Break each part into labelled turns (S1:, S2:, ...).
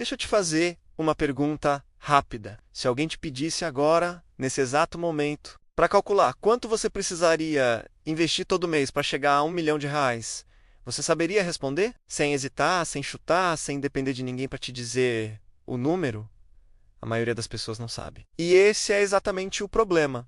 S1: Deixa eu te fazer uma pergunta rápida. Se alguém te pedisse agora, nesse exato momento, para calcular quanto você precisaria investir todo mês para chegar a R$ 1 milhão, você saberia responder? Sem hesitar, sem chutar, sem depender de ninguém para te dizer o número? A maioria das pessoas não sabe. E esse é exatamente o problema.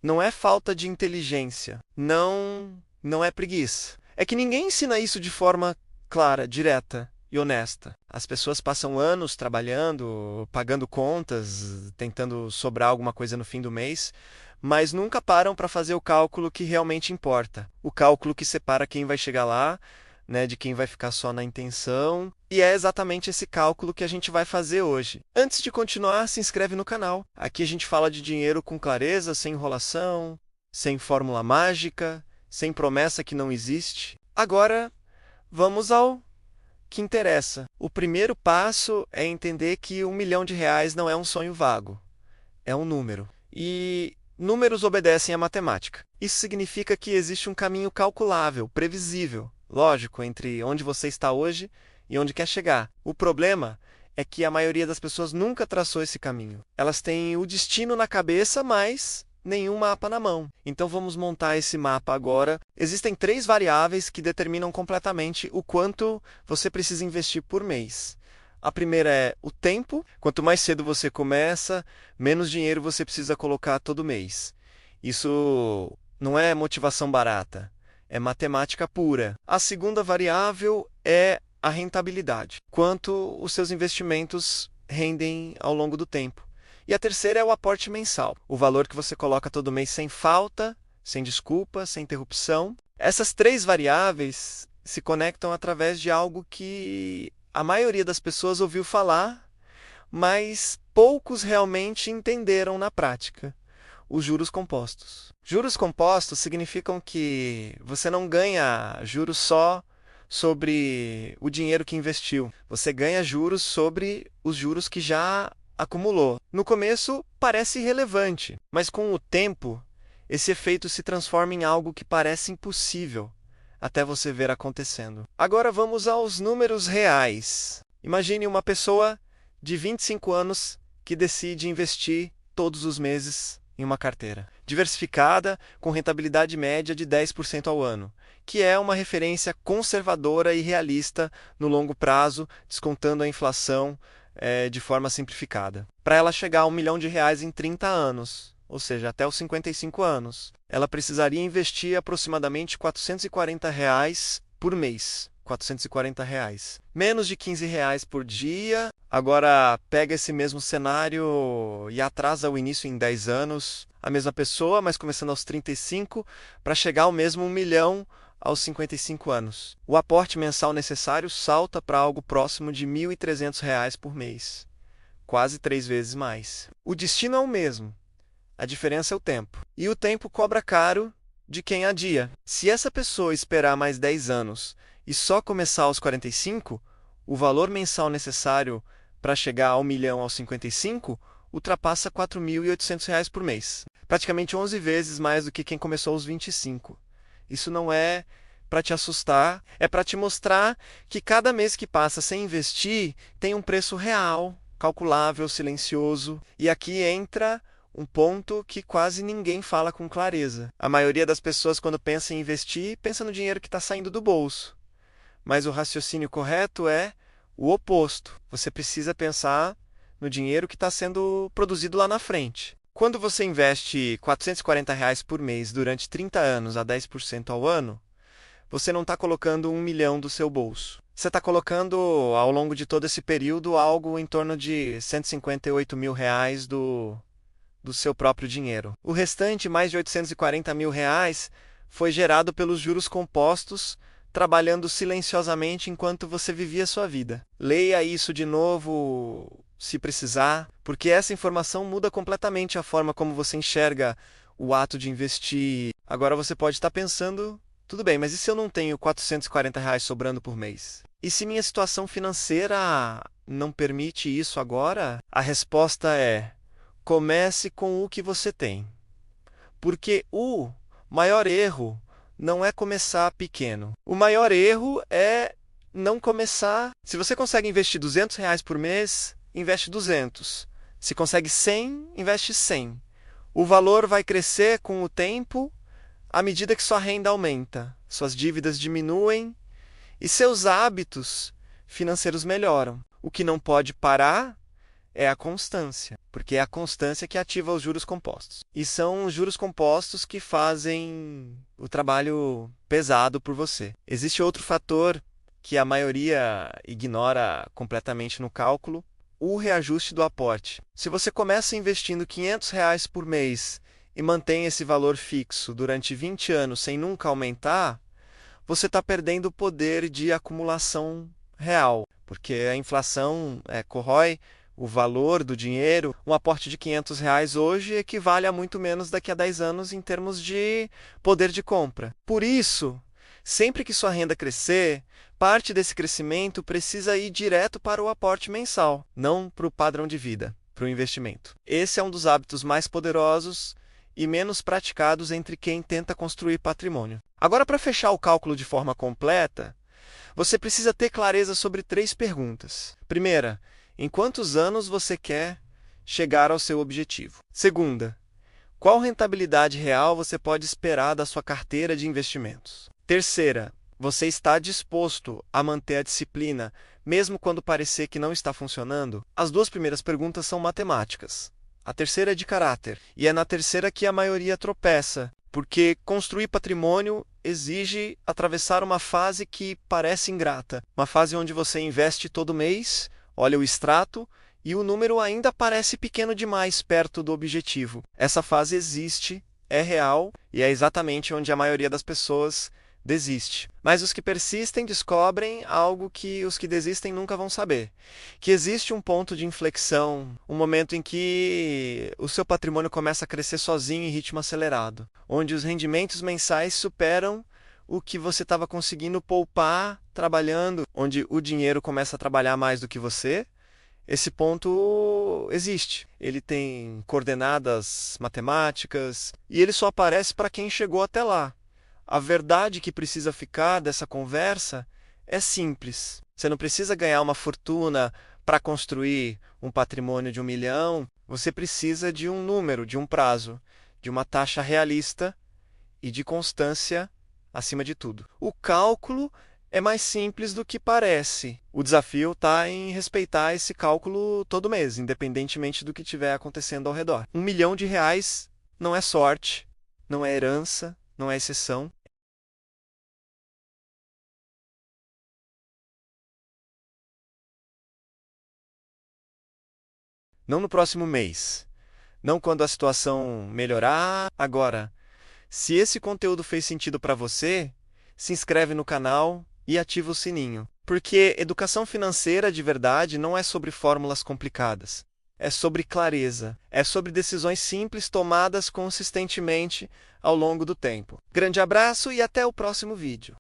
S1: Não é falta de inteligência, não é preguiça. É que ninguém ensina isso de forma clara, direta e honesta. As pessoas passam anos trabalhando, pagando contas, tentando sobrar alguma coisa no fim do mês, mas nunca param para fazer o cálculo que realmente importa. O cálculo que separa quem vai chegar lá, né, de quem vai ficar só na intenção. E é exatamente esse cálculo que a gente vai fazer hoje. Antes de continuar, se inscreve no canal. Aqui a gente fala de dinheiro com clareza, sem enrolação, sem fórmula mágica, sem promessa que não existe. Agora, vamos ao que interessa. O primeiro passo é entender que R$ 1 milhão não é um sonho vago, é um número. E números obedecem à matemática. Isso significa que existe um caminho calculável, previsível, lógico, entre onde você está hoje e onde quer chegar. O problema é que a maioria das pessoas nunca traçou esse caminho. Elas têm o destino na cabeça, mas nenhum mapa na mão. Então vamos montar esse mapa agora. Existem 3 variáveis que determinam completamente o quanto você precisa investir por mês. A primeira é o tempo. Quanto mais cedo você começa, menos dinheiro você precisa colocar todo mês. Isso não é motivação barata, é matemática pura. A segunda variável é a rentabilidade. Quanto os seus investimentos rendem ao longo do tempo. E a terceira é o aporte mensal, o valor que você coloca todo mês sem falta, sem desculpa, sem interrupção. Essas 3 variáveis se conectam através de algo que a maioria das pessoas ouviu falar, mas poucos realmente entenderam na prática: os juros compostos. Juros compostos significam que você não ganha juros só sobre o dinheiro que investiu. Você ganha juros sobre os juros que já acumulou. No começo parece irrelevante, mas com o tempo, esse efeito se transforma em algo que parece impossível até você ver acontecendo. Agora vamos aos números reais. Imagine uma pessoa de 25 anos que decide investir todos os meses em uma carteira diversificada com rentabilidade média de 10% ao ano, que é uma referência conservadora e realista no longo prazo, descontando a inflação de forma simplificada. Para ela chegar a R$ 1 milhão em 30 anos, ou seja, até os 55 anos, ela precisaria investir aproximadamente R$ 440 por mês. R$ 440. Menos de R$ 15 por dia. Agora pega esse mesmo cenário e atrasa o início em 10 anos. A mesma pessoa, mas começando aos 35, para chegar ao mesmo 1 milhão aos 55 anos. O aporte mensal necessário salta para algo próximo de R$ 1.300 por mês. Quase 3 vezes mais. O destino é o mesmo. A diferença é o tempo. E o tempo cobra caro de quem adia. Se essa pessoa esperar mais 10 anos e só começar aos 45, o valor mensal necessário para chegar ao 1 milhão aos 55 ultrapassa R$ 4.800 por mês. Praticamente 11 vezes mais do que quem começou aos 25. Isso não é para te assustar, é para te mostrar que cada mês que passa sem investir tem um preço real, calculável, silencioso. E aqui entra um ponto que quase ninguém fala com clareza. A maioria das pessoas, quando pensa em investir, pensa no dinheiro que está saindo do bolso. Mas o raciocínio correto é o oposto. Você precisa pensar no dinheiro que está sendo produzido lá na frente. Quando você investe R$ 440 por mês durante 30 anos a 10% ao ano, você não está colocando 1 milhão do seu bolso. Você está colocando, ao longo de todo esse período, algo em torno de R$ 158 mil do seu próprio dinheiro. O restante, mais de R$ 840 mil, foi gerado pelos juros compostos, trabalhando silenciosamente enquanto você vivia sua vida. Leia isso de novo, se precisar, porque essa informação muda completamente a forma como você enxerga o ato de investir. Agora você pode estar pensando: tudo bem, mas e se eu não tenho R$ 440 sobrando por mês? E se minha situação financeira não permite isso agora? A resposta é: comece com o que você tem. Porque o maior erro não é começar pequeno. O maior erro é não começar. Se você consegue investir R$ 200 por mês, investe 200. Se consegue 100, investe 100. O valor vai crescer com o tempo à medida que sua renda aumenta, suas dívidas diminuem e seus hábitos financeiros melhoram. O que não pode parar é a constância, porque é a constância que ativa os juros compostos. E são os juros compostos que fazem o trabalho pesado por você. Existe outro fator que a maioria ignora completamente no cálculo, o reajuste do aporte. Se você começa investindo R$ 500 por mês e mantém esse valor fixo durante 20 anos sem nunca aumentar, você está perdendo o poder de acumulação real, porque a inflação corrói o valor do dinheiro. Um aporte de R$ 500 hoje equivale a muito menos daqui a 10 anos em termos de poder de compra. Por isso, sempre que sua renda crescer, parte desse crescimento precisa ir direto para o aporte mensal, não para o padrão de vida, para o investimento. Esse é um dos hábitos mais poderosos e menos praticados entre quem tenta construir patrimônio. Agora, para fechar o cálculo de forma completa, você precisa ter clareza sobre 3 perguntas. Primeira, em quantos anos você quer chegar ao seu objetivo? Segunda, qual rentabilidade real você pode esperar da sua carteira de investimentos? Terceira, você está disposto a manter a disciplina, mesmo quando parecer que não está funcionando? As 2 primeiras perguntas são matemáticas. A terceira é de caráter, e é na terceira que a maioria tropeça, porque construir patrimônio exige atravessar uma fase que parece ingrata, uma fase onde você investe todo mês, olha o extrato, e o número ainda parece pequeno demais perto do objetivo. Essa fase existe, é real, e é exatamente onde a maioria das pessoas desiste. Mas os que persistem descobrem algo que os que desistem nunca vão saber, que existe um ponto de inflexão, um momento em que o seu patrimônio começa a crescer sozinho em ritmo acelerado, onde os rendimentos mensais superam o que você estava conseguindo poupar trabalhando, onde o dinheiro começa a trabalhar mais do que você. Esse ponto existe. Ele tem coordenadas matemáticas e ele só aparece para quem chegou até lá. A verdade que precisa ficar dessa conversa é simples. Você não precisa ganhar uma fortuna para construir um patrimônio de 1 milhão. Você precisa de um número, de um prazo, de uma taxa realista e de constância acima de tudo. O cálculo é mais simples do que parece. O desafio está em respeitar esse cálculo todo mês, independentemente do que estiver acontecendo ao redor. R$ 1 milhão não é sorte, não é herança, não é exceção. Não no próximo mês. Não quando a situação melhorar. Agora, se esse conteúdo fez sentido para você, se inscreve no canal e ativa o sininho. Porque educação financeira de verdade não é sobre fórmulas complicadas. É sobre clareza. É sobre decisões simples tomadas consistentemente ao longo do tempo. Grande abraço e até o próximo vídeo.